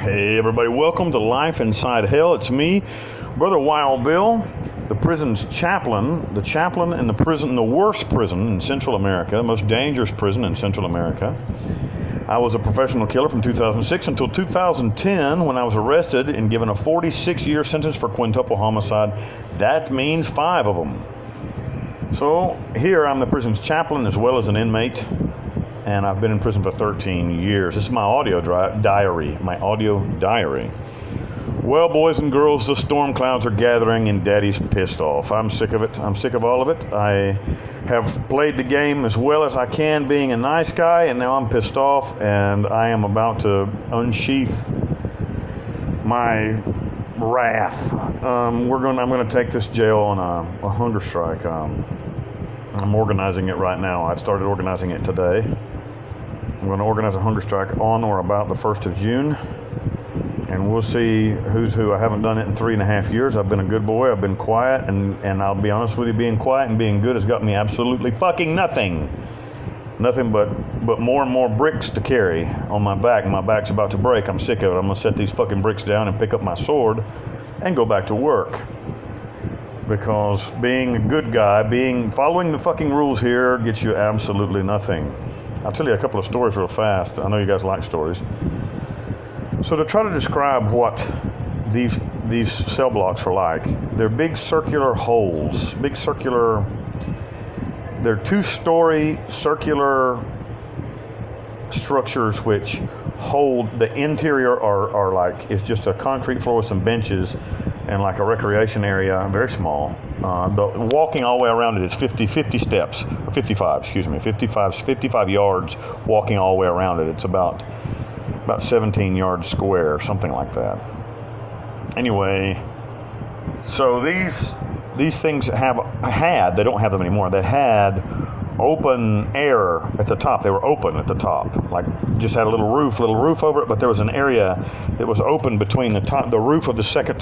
Hey everybody, welcome to Life Inside Hell. It's me, Brother Wild Bill, the prison's chaplain, the chaplain in the prison, the worst prison in Central America, the most dangerous prison in Central America. I was a professional killer from 2006 until 2010 when I was arrested and given a 46-year sentence for quintuple homicide. That means 5 of them. So here I'm the prison's chaplain as well as an inmate. And I've been in prison for 13 years. This is my audio diary. Well, boys and girls, the storm clouds are gathering and Daddy's pissed off. I'm sick of it. I'm sick of all of it. I have played the game as well as I can being a nice guy, and now I'm pissed off, and I am about to unsheath my wrath. I'm going to take this jail on a hunger strike. I'm organizing it right now. I started organizing it today. I'm going to organize a hunger strike on or about the 1st of June, and we'll see who's who. I haven't done it in 3.5 years. I've been a good boy. I've been quiet, and I'll be honest with you, being quiet and being good has got me absolutely fucking nothing. Nothing but more and more bricks to carry on my back. My back's about to break. I'm sick of it. I'm going to set these fucking bricks down and pick up my sword and go back to work. Because being a good guy, following the fucking rules here gets you absolutely nothing. I'll tell you a couple of stories real fast. I know you guys like stories. So to try to describe what these cell blocks are like, they're big circular holes, they're 2-story circular structures which hold, the interior are like, it's just a concrete floor with some benches and like a recreation area, very small. The walking all the way around it is 50 steps, or 55 yards walking all the way around it. It's about 17 yards square, something like that. Anyway, so these things they don't have them anymore. They had open air at the top. They were open at the top, like just had a little roof over it, but there was an area that was open between the roof of the second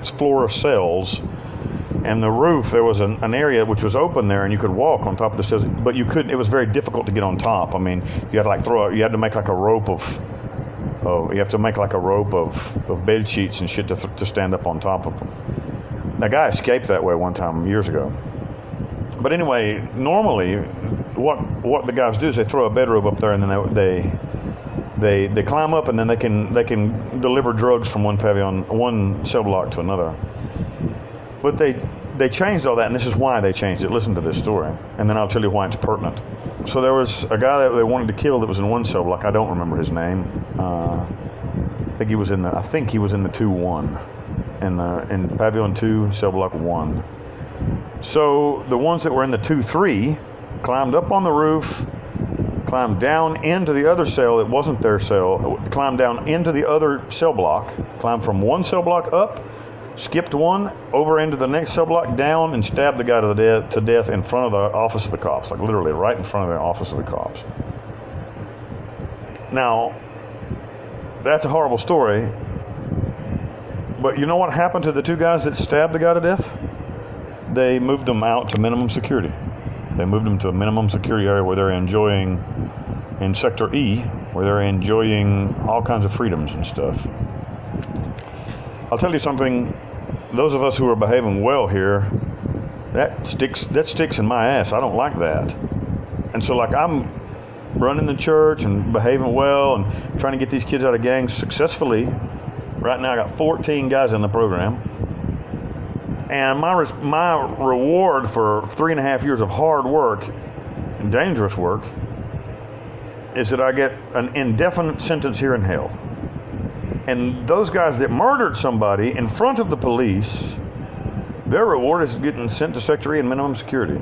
floor of cells and the roof. There was an area which was open there, and you could walk on top of the cells, but you couldn't. It was very difficult to get on top. I mean, you had to make like a rope of bed sheets and shit to stand up on top of them. A guy escaped that way one time years ago. But anyway, normally, what the guys do is they throw a bedrobe up there, and then they climb up, and then they can deliver drugs from one cell block to another. But they changed all that, and this is why they changed it. Listen to this story, and then I'll tell you why it's pertinent. So there was a guy that they wanted to kill that was in one cell block. I don't remember his name. I think he was in the 2-1, in Pavilion 2, cell block 1. So the ones that were in the 2-3 climbed up on the roof, climbed down into the other cell that wasn't their cell, climbed down into the other cell block, climbed from one cell block up, skipped one, over into the next cell block, down, and stabbed the guy to death in front of the office of the cops, like literally right in front of the office of the cops. Now, that's a horrible story, but you know what happened to the 2 guys that stabbed the guy to death? They moved them out to minimum security. They moved them to a minimum security area where they're enjoying, in Sector E, where they're enjoying all kinds of freedoms and stuff. I'll tell you something, those of us who are behaving well here, that sticks in my ass. I don't like that. And so like I'm running the church and behaving well and trying to get these kids out of gangs successfully. Right now I got 14 guys in the program. And my reward for 3.5 years of hard work and dangerous work is that I get an indefinite sentence here in hell. And those guys that murdered somebody in front of the police, their reward is getting sent to Sector E in minimum security.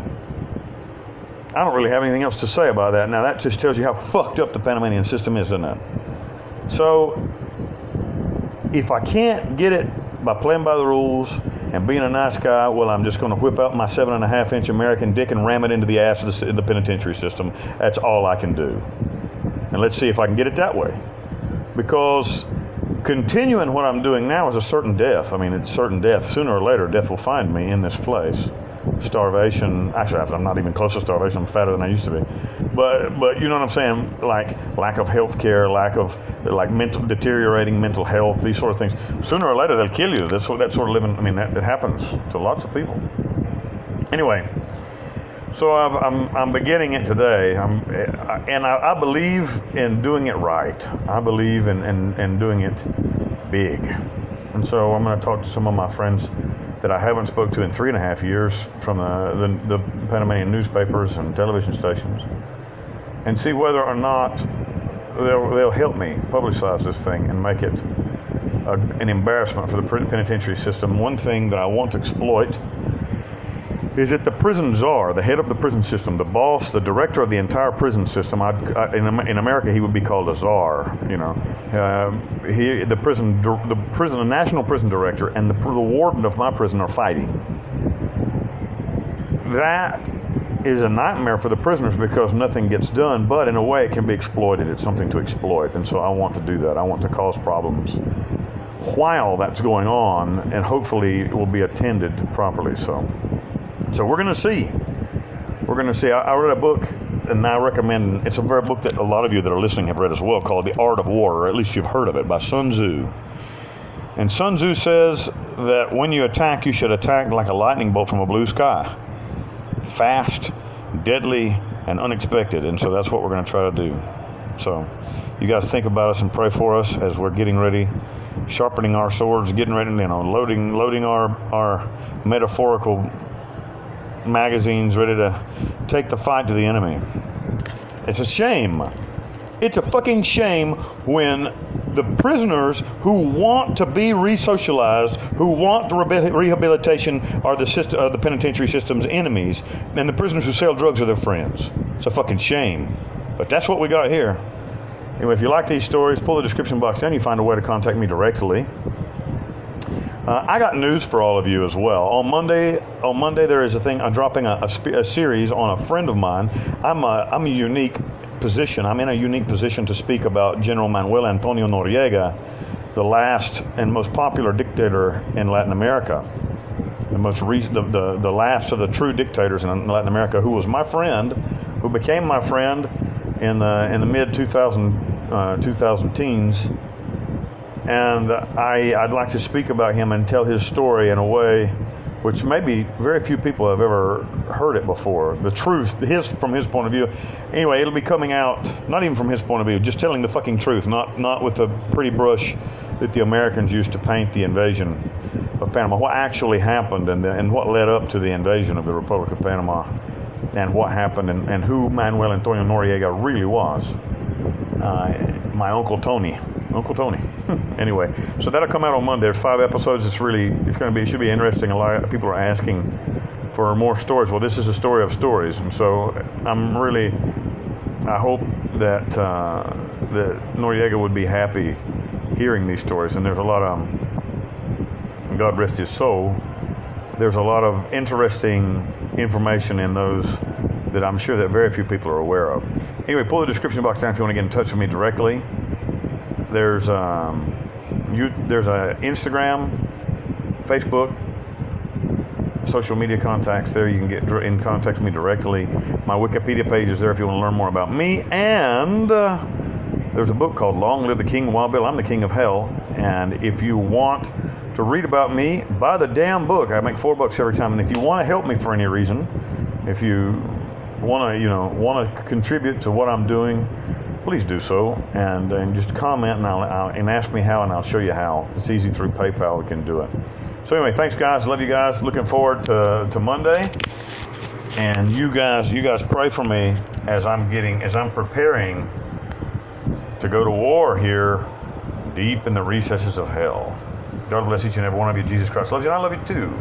I don't really have anything else to say about that. Now that just tells you how fucked up the Panamanian system is, doesn't it? So if I can't get it by playing by the rules and being a nice guy, well, I'm just going to whip out my 7.5-inch American dick and ram it into the ass of the penitentiary system. That's all I can do. And let's see if I can get it that way. Because continuing what I'm doing now is a certain death. I mean, it's certain death. Sooner or later, death will find me in this place. Starvation. Actually, I'm not even close to starvation. I'm fatter than I used to be. but you know what I'm saying? Like lack of health care, lack of like deteriorating mental health, these sort of things. Sooner or later they'll kill you. That's sort of living. I mean, that happens to lots of people. Anyway, so I'm beginning it today. I believe in doing it right. I believe in doing it big. And so I'm going to talk to some of my friends that I haven't spoke to in 3.5 years from the Panamanian newspapers and television stations, and see whether or not they'll help me publicize this thing and make it an embarrassment for the penitentiary system. One thing that I want to exploit is that the prison czar, the head of the prison system, the boss, the director of the entire prison system, in America he would be called a czar, you know. The national prison director and the warden of my prison are fighting. That is a nightmare for the prisoners because nothing gets done, but in a way it can be exploited. It's something to exploit, and so I want to do that. I want to cause problems while that's going on, and hopefully it will be attended properly. So we're going to see. We're going to see. I read a book, and I recommend, it's a very book that a lot of you that are listening have read as well, called The Art of War, or at least you've heard of it, by Sun Tzu. And Sun Tzu says that when you attack, you should attack like a lightning bolt from a blue sky. Fast, deadly, and unexpected. And so that's what we're going to try to do. So you guys think about us and pray for us as we're getting ready, sharpening our swords, getting ready, loading our metaphorical magazines, ready to take the fight to the enemy. It's a shame. It's a fucking shame when the prisoners who want to be resocialized, who want the rehabilitation, are the penitentiary system's enemies, and the prisoners who sell drugs are their friends. It's a fucking shame. But that's what we got here. Anyway, if you like these stories, pull the description box down. You find a way to contact me directly. I got news for all of you as well. On Monday there is a thing. I'm dropping a series on a friend of mine. I'm in a unique position to speak about General Manuel Antonio Noriega, the last and most popular dictator in Latin America, the last of the true dictators in Latin America, who was my friend, who became my friend in the mid 2000 teens. And I'd like to speak about him and tell his story in a way which maybe very few people have ever heard it before. The truth, from his point of view. Anyway, it'll be coming out, not even from his point of view, just telling the fucking truth, not with the pretty brush that the Americans used to paint the invasion of Panama. What actually happened and what led up to the invasion of the Republic of Panama, and what happened and who Manuel Antonio Noriega really was. My Uncle Tony. Anyway, so that'll come out on Monday. There's 5 episodes. It should be interesting. A lot of people are asking for more stories. Well, this is a story of stories, and so I hope that Noriega would be happy hearing these stories. And there's a lot of, God rest his soul, there's a lot of interesting information in those that I'm sure that very few people are aware of. Anyway, pull the description box down if you want to get in touch with me directly. There's a Instagram, Facebook, social media contacts there. You can get in contact with me directly. My Wikipedia page is there if you want to learn more about me. And there's a book called Long Live the King, Wild Bill. I'm the King of Hell. And if you want to read about me, buy the damn book. I make $4 every time. And if you want to help me for any reason, if you want to contribute to what I'm doing, please do so, and just comment and ask me how, and I'll show you how. It's easy through PayPal. We can do it. So anyway, thanks guys. Love you guys. Looking forward to Monday. And you guys pray for me as I'm preparing to go to war here, deep in the recesses of hell. God bless each and every one of you. Jesus Christ loves you, and I love you too.